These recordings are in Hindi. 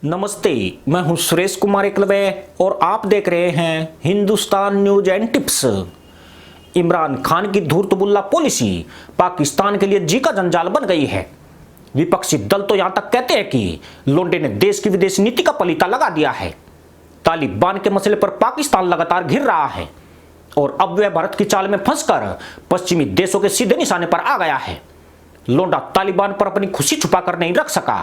नमस्ते, मैं हूं सुरेश कुमार एकलवे और आप देख रहे हैं Hindustan news and tips. Imran Khan की धूर्तबुल्ला पॉलिसी पाकिस्तान के लिए जी का जंजाल बन गई है। विपक्षी दल तो यहां तक कहते हैं कि लोंडे ने देश की विदेश नीति का पलीता लगा दिया है। तालिबान के मसले पर पाकिस्तान लगातार घिर रहा है और अब वह भारत की चाल में फंसकर पश्चिमी देशों के सीधे निशाने पर आ गया है। लोंडा तालिबान पर अपनी खुशी छुपाकर नहीं रख सका,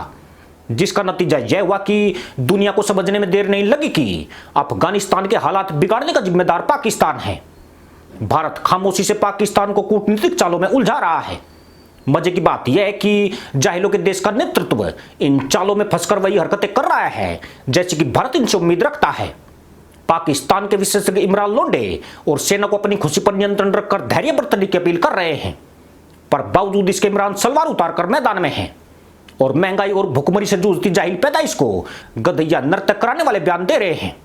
जिसका नतीजा यह हुआ कि दुनिया को समझने में देर नहीं लगी कि अफगानिस्तान के हालात बिगाड़ने का जिम्मेदार पाकिस्तान है। भारत खामोशी से पाकिस्तान को कूटनीतिक चालों में उलझा रहा है। मजे की बात यह है कि जाहिलों के देश का नेतृत्व इन चालों में फंसकर वही हरकतें कर रहा है जैसे कि भारत इनसे उम्मीद रखता है। पाकिस्तान के विशेषज्ञ इमरान लोंडे और सेना को अपनी खुशी पर नियंत्रण रखकर धैर्य बरतने की अपील कर रहे हैं, पर बावजूद इसके इमरान सलवार उतारकर मैदान में हैं और महंगाई और भुखमरी से जूझती जाहिल पैदाइश को गधैया नृत्य कराने वाले बयान दे रहे हैं,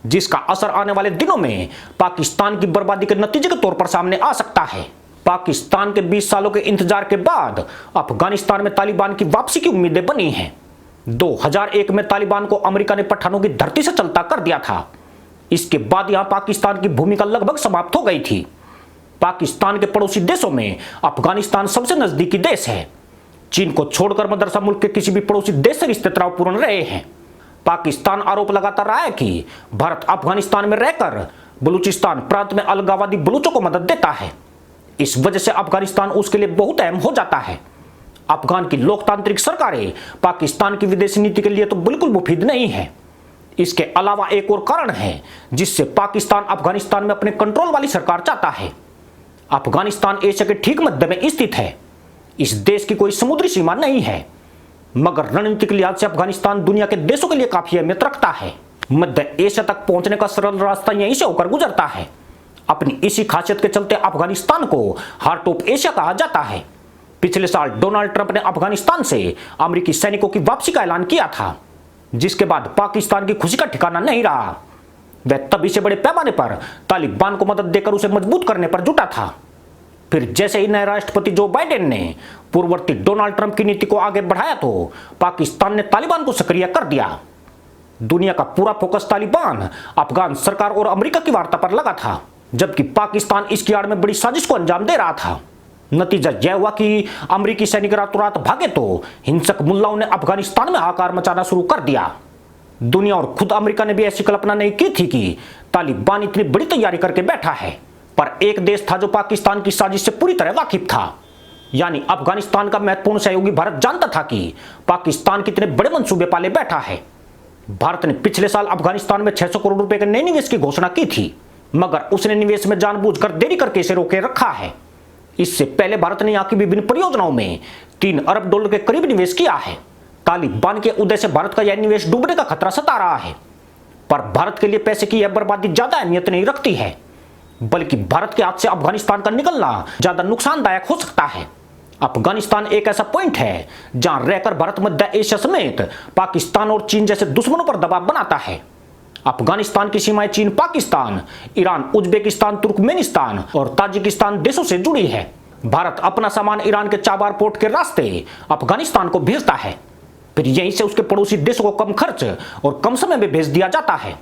जिसका असर आने वाले दिनों में पाकिस्तान की बर्बादी के नतीजे के तौर पर सामने आ सकता है। पाकिस्तान के 20 सालों के इंतजार के बाद अफगानिस्तान में तालिबान की वापसी की उम्मीदें बनी हैं। 2001 में तालिबान को अमेरिका ने पठानों की धरती से चलता कर दिया था। इसके बाद यहां पाकिस्तान की भूमिका लगभग समाप्त हो गई थी। पाकिस्तान के पड़ोसी देशों में अफगानिस्तान सबसे नजदीकी देश है। चीन को छोड़कर मदरसा मुल्क के किसी भी पड़ोसी देश से रिश्ते तनावपूर्ण रहे हैं। पाकिस्तान आरोप लगाता रहा है कि भारत अफगानिस्तान में रहकर बलूचिस्तान प्रांत में अलगाववादी बलूचों को मदद देता है। इस वजह से अफगानिस्तान उसके लिए बहुत अहम हो जाता है। अफगान की लोकतांत्रिक सरकारें पाकिस्तान की विदेशी नीति के लिए तो बिल्कुल मुफीद नहीं है। इसके अलावा एक और कारण है जिससे पाकिस्तान अफगानिस्तान में अपने कंट्रोल वाली सरकार चाहता है। अफगानिस्तान एशिया के ठीक मध्य में स्थित है। इस देश की कोई समुद्री सीमा नहीं है, मगर रणनीतिक लिहाज से अफगानिस्तान दुनिया के देशों के लिए काफी अहमियत रखता है। मध्य एशिया तक पहुंचने का सरल रास्ता यहीं से होकर गुजरता है। अपनी इसी खासियत के चलते अफगानिस्तान को हार्ट ऑफ एशिया कहा जाता है। पिछले साल डोनाल्ड ट्रंप ने अफगानिस्तान से अमेरिकी सैनिकों की वापसी का ऐलान किया था, जिसके बाद पाकिस्तान की खुशी का ठिकाना नहीं रहा। वह तभी से बड़े पैमाने पर तालिबान को मदद देकर उसे मजबूत करने पर जुटा था। फिर जैसे ही नए राष्ट्रपति जो बाइडेन ने पूर्ववर्ती डोनाल्ड ट्रंप की नीति को आगे बढ़ाया तो पाकिस्तान ने तालिबान को सक्रिय कर दिया। दुनिया का पूरा फोकस तालिबान, अफगान सरकार और अमेरिका की वार्ता पर लगा था, जबकि पाकिस्तान इसकी आड़ में बड़ी साजिश को अंजाम दे रहा था। नतीजा यह हुआ कि अमेरिकी सैनिक रातों रात भागे तो हिंसक मुल्लाओं ने अफगानिस्तान में हाहाकार मचाना शुरू कर दिया। दुनिया और खुद अमेरिका ने भी ऐसी कल्पना नहीं की थी कि तालिबान इतनी बड़ी तैयारी करके बैठा है, पर एक देश था जो पाकिस्तान की साजिश से पूरी तरह वाकिफ था, यानी अफगानिस्तान का महत्वपूर्ण सहयोगी भारत जानता था कि पाकिस्तान कितने बड़े मंसूबे पाले बैठा है। भारत ने पिछले साल अफगानिस्तान में 600 करोड़ रुपए के नए निवेश की घोषणा की थी, मगर उसने निवेश में जानबूझकर देरी करके इसे रोके रखा है। इससे पहले भारत ने यहां की विभिन्न परियोजनाओं में $3 अरब के करीब निवेश किया है। तालिबान के उदय से भारत का यह निवेश डूबने का खतरा सता रहा है, पर भारत के लिए पैसे की यह बर्बादी ज्यादा अहमियत नहीं रखती है, बल्कि भारत के हाथ से अफगानिस्तान का निकलना ज्यादा नुकसानदायक हो सकता है। अफगानिस्तान एक ऐसा पॉइंट है जहां रहकर भारत मध्य एशिया समेत पाकिस्तान और चीन जैसे दुश्मनों पर दबाव बनाता है। अफगानिस्तान की सीमाएं चीन, पाकिस्तान, ईरान, उज्बेकिस्तान, तुर्कमेनिस्तान और ताजिकिस्तान देशों से जुड़ी है। भारत अपना सामान ईरान के चाबार पोर्ट के रास्ते अफगानिस्तान को भेजता है, फिर यहीं से उसके पड़ोसी देशों को कम खर्च और कम समय में भेज दिया जाता है।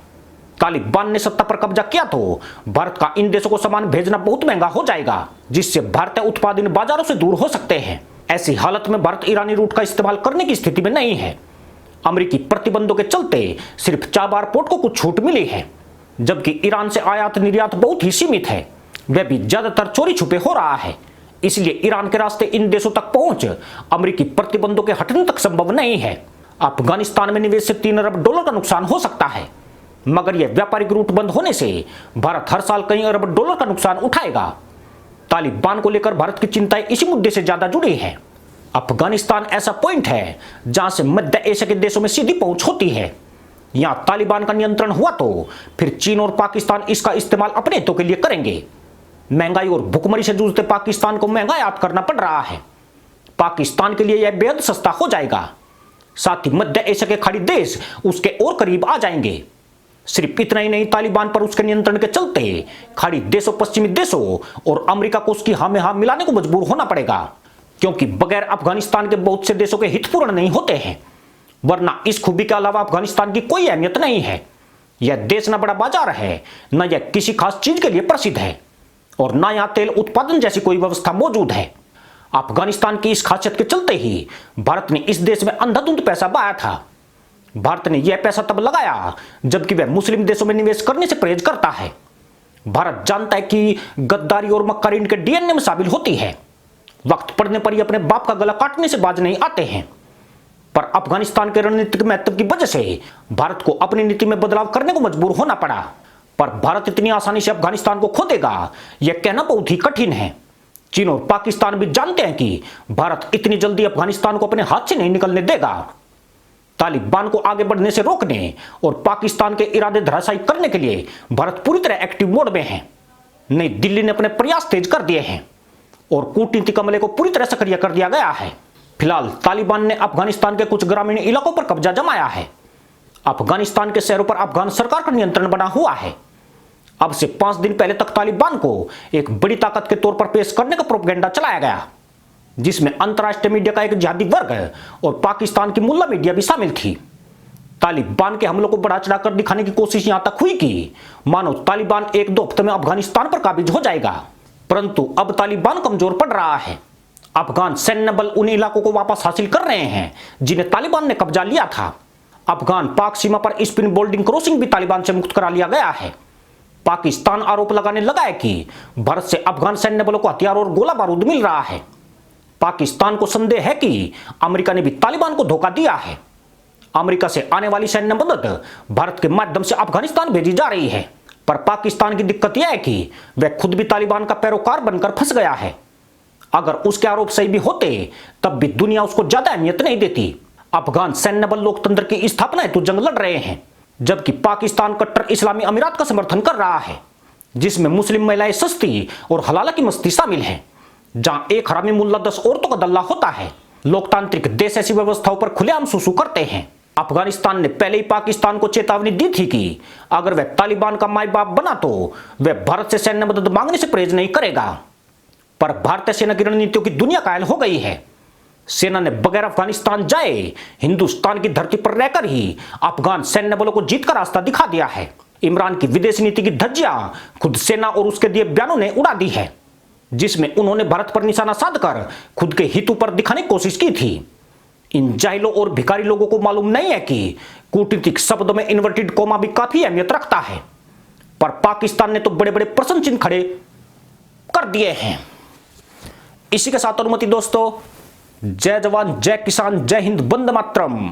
तालिबान ने सत्ता पर कब्जा किया तो भारत का इन देशों को सामान भेजना बहुत महंगा हो जाएगा, जिससे भारतीय उत्पाद इन बाजारों से दूर हो सकते हैं। ऐसी हालत में भारत ईरानी रूट का इस्तेमाल करने की स्थिति में नहीं है। अमेरिकी प्रतिबंधों के चलते सिर्फ चाबार पोर्ट को कुछ छूट मिली है, जबकि ईरान से आयात निर्यात बहुत ही सीमित है। वह भी ज्यादातर चोरी छुपे हो रहा है, इसलिए ईरान के रास्ते इन देशों तक पहुंच अमेरिकी प्रतिबंधों के हटने तक संभव नहीं है। अफगानिस्तान में निवेश से $3 अरब का नुकसान हो सकता है, मगर यह व्यापारिक रूट बंद होने से भारत हर साल कई अरब डॉलर का नुकसान उठाएगा। तालिबान को लेकर भारत की चिंताएं इसी मुद्दे से ज्यादा जुड़ी है। अफगानिस्तान ऐसा पॉइंट है जहां से मध्य एशिया के देशों में सीधी पहुंच होती है। यहां तालिबान का नियंत्रण हुआ तो फिर चीन और पाकिस्तान इसका इस्तेमाल अपने हितों के लिए करेंगे। महंगाई और भुखमरी से जूझते पाकिस्तान को महंगा आयात करना पड़ रहा है। पाकिस्तान के लिए यह बेहद सस्ता हो जाएगा। साथ ही मध्य एशिया के खाड़ी देश उसके और करीब आ जाएंगे। सिर्फ इतना ही नहीं, तालिबान पर उसके नियंत्रण के चलते खाड़ी देशों, पश्चिमी देशों और अमेरिका को उसकी हाँ में हाँ मिलाने को मजबूर होना पड़ेगा, क्योंकि बगैर अफगानिस्तान के बहुत से देशों के हित पूर्ण नहीं होते हैं। वरना इस खूबी के अलावा अफगानिस्तान की कोई अहमियत नहीं है। यह देश न बड़ा बाजार है, न यह किसी खास चीज के लिए प्रसिद्ध है, और न यहां तेल उत्पादन जैसी कोई व्यवस्था मौजूद है। अफगानिस्तान की इस खासियत के चलते ही भारत ने इस देश में अंधाधुंध पैसा बहाया था। भारत ने यह पैसा तब लगाया जबकि वह मुस्लिम देशों में निवेश करने से परहेज करता है। भारत जानता है कि गद्दारी और मक्कारी इनके डीएनए में शामिल होती है। वक्त पड़ने पर ही अपने बाप का गला काटने से बाज नहीं आते हैं। पर अफगानिस्तान के रणनीतिक महत्व की वजह से भारत को अपनी नीति में बदलाव करने को मजबूर होना पड़ा। पर भारत इतनी आसानी से अफगानिस्तान को खो देगा, यह कहना बहुत ही कठिन है। चीन और पाकिस्तान भी जानते हैं कि भारत इतनी जल्दी अफगानिस्तान को अपने हाथ से नहीं निकलने देगा। तालिबान को आगे बढ़ने से रोकने और पाकिस्तान के इरादे धराशायी करने के लिए भारत पूरी तरह एक्टिव मोड में है। नई दिल्ली ने अपने प्रयास तेज कर दिए हैं और कूटनीतिक अमले को पूरी तरह सक्रिय कर दिया गया है। फिलहाल तालिबान ने अफगानिस्तान के कुछ ग्रामीण इलाकों पर कब्जा जमाया है। अफगानिस्तान के शहरों पर अफगान सरकार का नियंत्रण बना हुआ है। अब से 5 दिन पहले तक तालिबान को एक बड़ी ताकत के तौर पर पेश करने का प्रोपेगेंडा चलाया गया, जिसमें अंतर्राष्ट्रीय मीडिया का एक जिहादी वर्ग और पाकिस्तान की मुल्ला मीडिया भी शामिल थी। तालिबान के हमलों को बढ़ा चढ़ाकर दिखाने की कोशिश यहां तक हुई कि मानो तालिबान 1-2 हफ्ते में अफगानिस्तान पर काबिज हो जाएगा। परंतु अब तालिबान कमजोर पड़ रहा है। अफगान सैन्य बल उन इलाकों को वापस हासिल कर रहे हैं जिन्हें तालिबान ने कब्जा लिया था। अफगान पाक सीमा पर स्पिन बोल्डिंग क्रॉसिंग भी तालिबान से मुक्त करा लिया गया है। पाकिस्तान आरोप लगाने लगा है कि भारत से अफगान सैन्य बलों को हथियार और गोला बारूद मिल रहा है। पाकिस्तान को संदेह है कि अमेरिका ने भी तालिबान को धोखा दिया है। अमेरिका से आने वाली सैन्य मदद भारत के माध्यम से अफगानिस्तान भेजी जा रही है। पर पाकिस्तान की दिक्कत यह है कि वह खुद भी तालिबान का पैरोकार बनकर फंस गया है। अगर उसके आरोप सही भी होते तब भी दुनिया उसको ज्यादा अहमियत नहीं देती। अफगान सैन्य बल लोकतंत्र की स्थापना हेतु जंग लड़ रहे हैं, जबकि पाकिस्तान कट्टर इस्लामी अमीरात का समर्थन कर रहा है, जिसमें मुस्लिम महिलाएं सस्ती और हलाला की मस्ती शामिल है। जहां एक हरामी मुल्ला 10 औरतों का दल्ला होता है। लोकतांत्रिक देश ऐसी व्यवस्थाओं पर खुलेआम सुसु करते हैं। अफगानिस्तान ने पहले ही पाकिस्तान को चेतावनी दी थी कि अगर वह तालिबान का माई बाप बना तो वह भारत से सैन्य मदद मांगने से परहेज नहीं करेगा। पर भारतीय सेना की रणनीतियों की दुनिया कायल हो गई है। सेना ने बगैर अफगानिस्तान जाए हिंदुस्तान की धरती पर रहकर ही अफगान सैन्य बलों को जीत का रास्ता दिखा दिया है। इमरान की विदेश नीति की धज्जियां खुद सेना और उसके दिए बयानों ने उड़ा दी है, जिसमें उन्होंने भारत पर निशाना साधकर खुद के हितों पर दिखाने की कोशिश की थी। इन जाहिलों और भिखारी लोगों को मालूम नहीं है कि कूटनीतिक शब्दों में इन्वर्टेड कोमा भी काफी अहमियत रखता है। पर पाकिस्तान ने तो बड़े बड़े प्रश्न चिन्ह खड़े कर दिए हैं। इसी के साथ अनुमति दोस्तों, जय जवान जय किसान जय हिंद, वंदे मातरम।